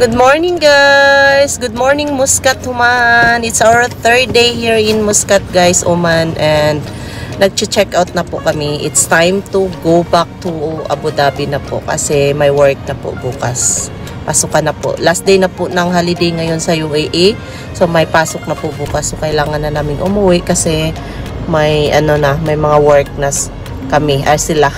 Good morning guys! Good morning Muscat, Oman! It's our third day here in Muscat guys, Oman, and nag-check out na po kami. It's time to go back to Abu Dhabi na po kasi may work na po bukas. Pasukan na po. Last day na po ng holiday ngayon sa UAE. So may pasok na po bukas. So kailangan na namin umuwi kasi may may mga work na kami, sila.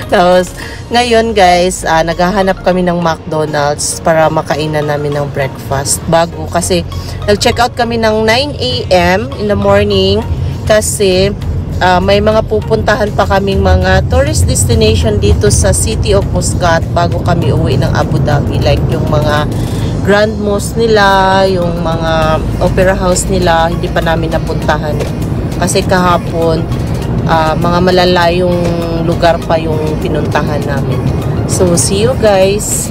Tapos ngayon guys, naghahanap kami ng McDonald's para makainan namin ng breakfast bago, kasi nag-check out kami ng 9 AM in the morning kasi may mga pupuntahan pa kaming mga tourist destination dito sa City of Muscat bago kami uwi ng Abu Dhabi, like yung mga Grand Mosque nila, yung mga Opera House nila, hindi pa namin napuntahan kasi kahapon mga malalayong lugar pa yung pinuntahan namin. So, see you guys!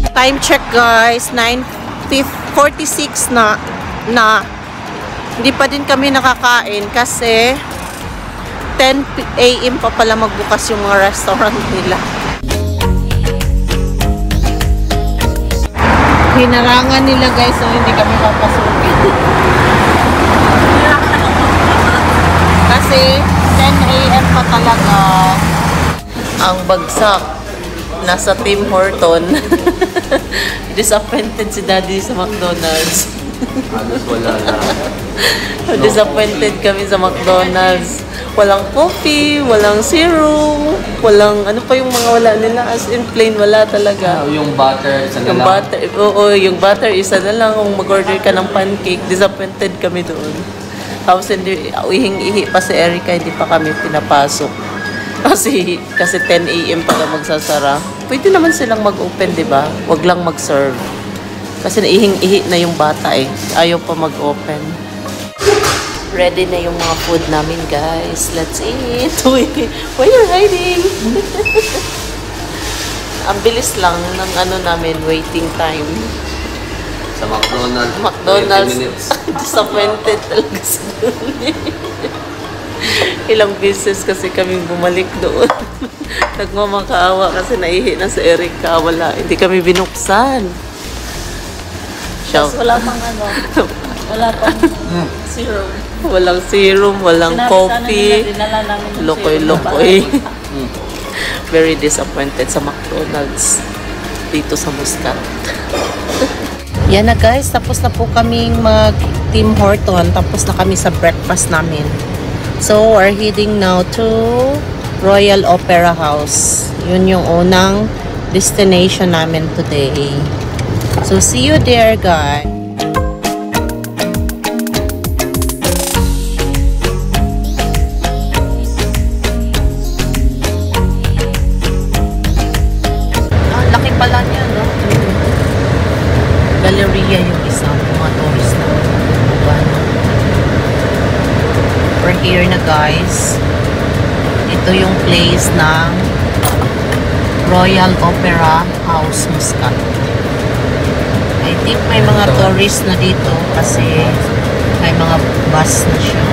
Time check guys, 9:46 na. Hindi pa din kami nakakain kasi 10 AM pa pala magbukas yung mga restaurant nila. Hinarangan nila guys, so hindi kami papasukin. Kasi 10 AM pa talaga. Ang bagsak nasa Tim Horton. Disappointed si Daddy sa McDonald's. Halos wala na. Disappointed kami sa McDonald's. Walang coffee, walang serum, walang ano pa yung mga wala nila, as in plain wala talaga. Yung butter, isa na Yung lang. butter, yung butter isa na lang. Kung mag-order ka ng pancake, disappointed kami doon. Tapos hindi, ihing-ihi pa si Erica, hindi pa kami pinapasok. Kasi 10 AM pa lang magsasara. Pwede naman silang mag-open, di ba? Wag lang mag-serve. Kasi naihing-ihi na yung bata eh. Ayaw pa mag-open. Ready na yung mga food namin, guys. Let's eat. Why you're hiding? Ang bilis lang ng namin, waiting time. Sa McDonald's. 20 minutes. Disappointed talaga sa doon. Ilang beses kasi kaming bumalik doon. Nagmamakaawa kasi naihi na si Erica. Wala, hindi kami binuksan. Tapos wala pang wala pang serum. Walang serum, walang coffee. Lokoy-lokoy. Very disappointed sa McDonald's dito sa Muscat. Yan na guys, tapos na po kaming mag Tim Horton. Tapos na kami sa breakfast namin. So, we're heading now to Royal Opera House. Yun yung unang destination namin today. So, see you there guys. Pala niya, no? Galleria yung isa, mga tourist na. We're here na guys. Ito yung place ng Royal Opera House Muscat. I think may mga tourist na dito kasi may mga bus na siya.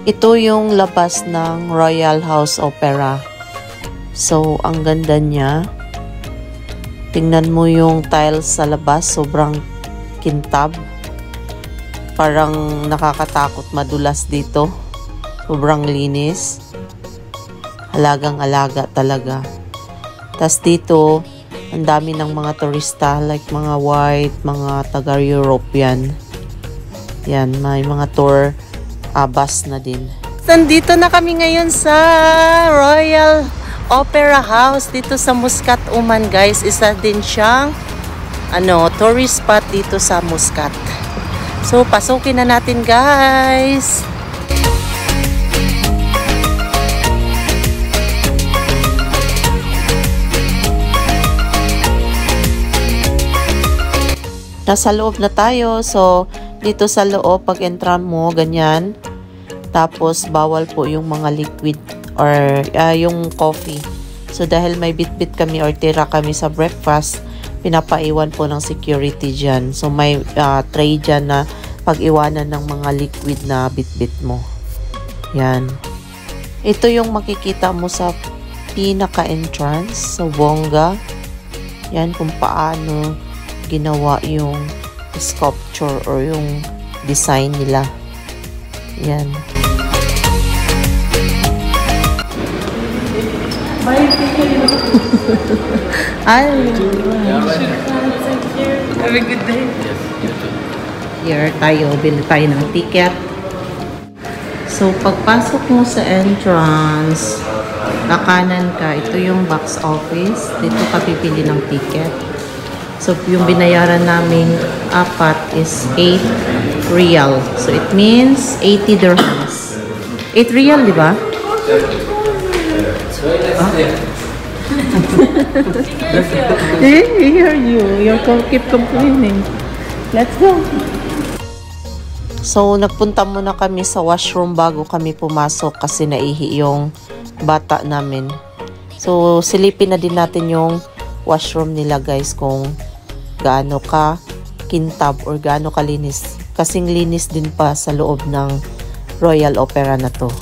Ito yung labas ng Royal House Opera. So, ang ganda niya. Tingnan mo yung tiles sa labas. Sobrang kintab. Parang nakakatakot madulas dito. Sobrang linis. Halagang-alaga talaga. Tas dito, ang dami ng mga turista. Like mga white, mga taga-European. Yan, may mga tour bus na din. Nandito na kami ngayon sa Royal Opera House dito sa Muscat, Oman guys. Isa din siyang tourist spot dito sa Muscat. So pasukin na natin guys. nasa loob na tayo. So, dito sa loob, pag entran mo, ganyan. Tapos, bawal po yung mga liquid or yung coffee. So, dahil may bit-bit kami or tira kami sa breakfast, pinapaiwan po ng security dyan. So, may tray dyan na pag-iwanan ng mga liquid na bit-bit mo. Yan. Ito yung makikita mo sa pinaka-entrance sa bongga. Yan kung paano ginawa yung sculpture or yung design nila. Yan. Ay. Have a good day. Here tayo, bili tayo ng ticket. So, pagpasok mo sa entrance, kakanan ka, ito yung box office. Dito ka pipili ng ticket. So, yung binayaran namin apat is 8 real. So, it means 80 dirhams. 8 real, di ba? I hear you. Keep complaining. Let's go. So, nagpunta muna kami sa washroom bago kami pumasok kasi naihi yung bata namin. So, silipin na din natin yung washroom nila guys kung gaano ka kintab or gaano kalinis. Kasing linis din pa sa loob ng Royal Opera na to.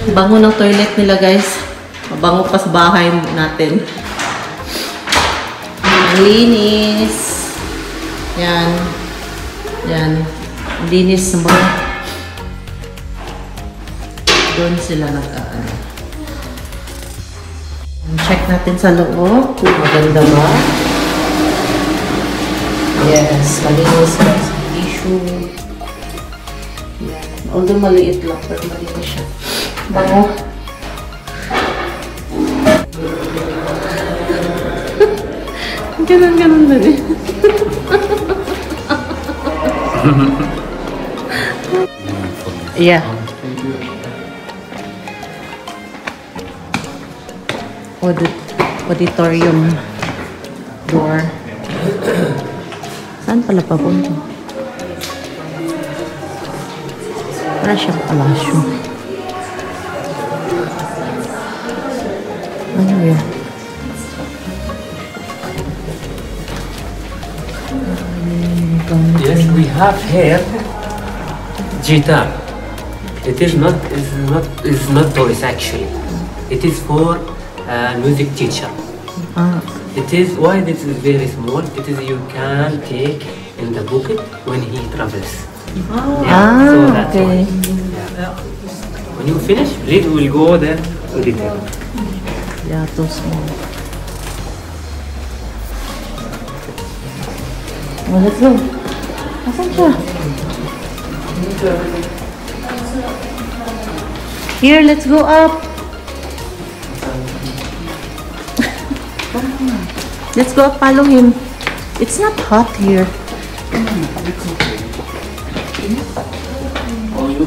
Bango ng toilet nila guys. Mabango pa sa bahay natin. Ang linis. Yan. Yan. Linis na ba? Doon sila nag-ano. Check natin sa loob kung maganda ba. Yes. Malinis na sa tissue. Yan. Although maliit lang, pero malinis siya. Bango. Ganun na din. Yeah. Auditorium door. Saan pala papunta? Para siyang palasyo. Ano yun? Yes, we have here guitar. It is not toys actually. It is for music teacher. It is why this is very small. It is you can take in the pocket when he travels. So that's okay. why. Yeah. When you finish, please we will go there to the table. Yeah, too small. Well, let's go. Asan siya? Here, let's go up. Let's go up, follow him. It's not hot here.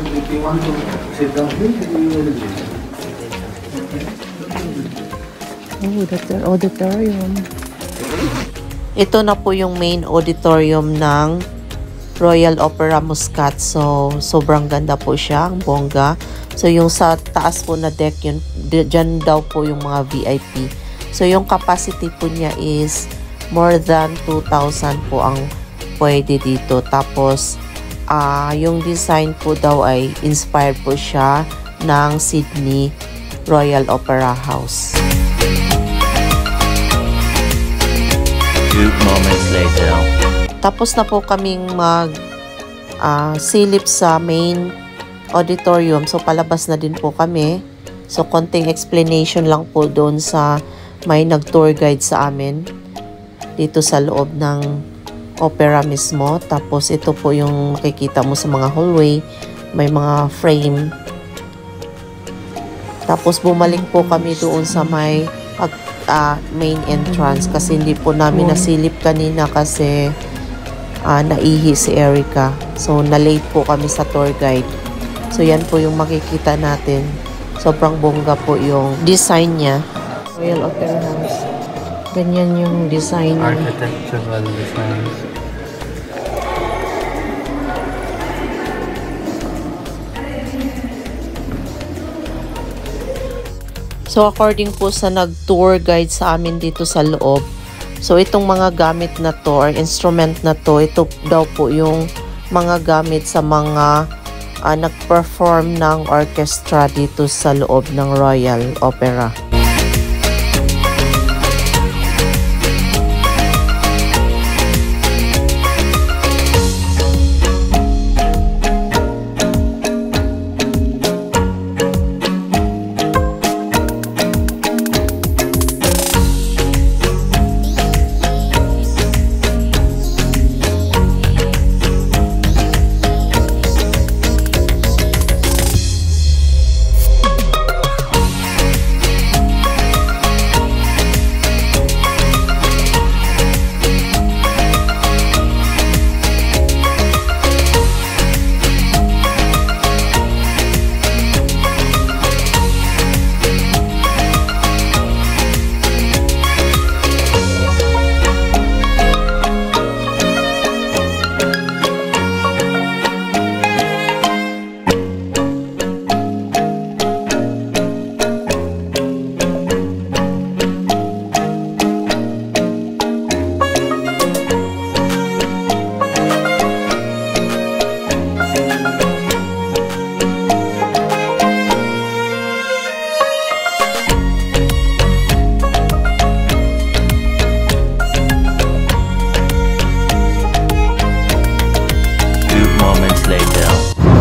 If you want to sit down here, you will do. Oh, that's our auditorium. Ito na po yung main auditorium ng Royal Opera Muscat. So, sobrang ganda po siya, ang bongga. So, yung sa taas po na deck, yun, dyan daw po yung mga VIP. So, yung capacity po niya is more than 2,000 po ang pwede dito. Tapos, yung design po daw ay inspired po siya ng Sydney Royal Opera House. 2 moments later. Tapos na po kaming silip sa main auditorium. So, palabas na din po kami. So, konting explanation lang po doon sa may nag-tour guide sa amin. Dito sa loob ng opera mismo. Tapos, ito po yung makikita mo sa mga hallway. May mga frame. Tapos bumalik po kami doon sa may main entrance kasi hindi po namin nasilip kanina kasi naihi si Erica. So na-late po kami sa tour guide. So yan po yung makikita natin. Sobrang bongga po yung design niya. Royal Opera House. Ganyan yung design niya. Architectural designs. So according po sa nag-tour guide sa amin dito sa loob, so itong mga gamit na to or instrument na to, ito daw po yung mga gamit sa mga nag-perform ng orchestra dito sa loob ng Royal Opera.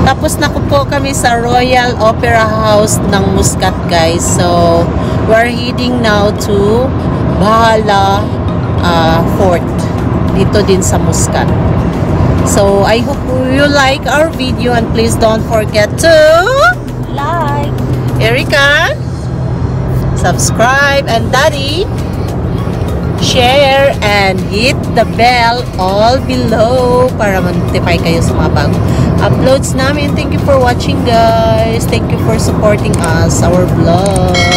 Tapos nakupo kami sa Royal Opera House ng Muscat, guys. So, we're heading now to Bahala Fort. Dito din sa Muscat. So, I hope you like our video and please don't forget to Like. Erica, subscribe, and Daddy, share and hit the bell all below para ma-notify kayo sa mga bagong uploads namin. Thank you for watching, guys. Thank you for supporting us, our vlog.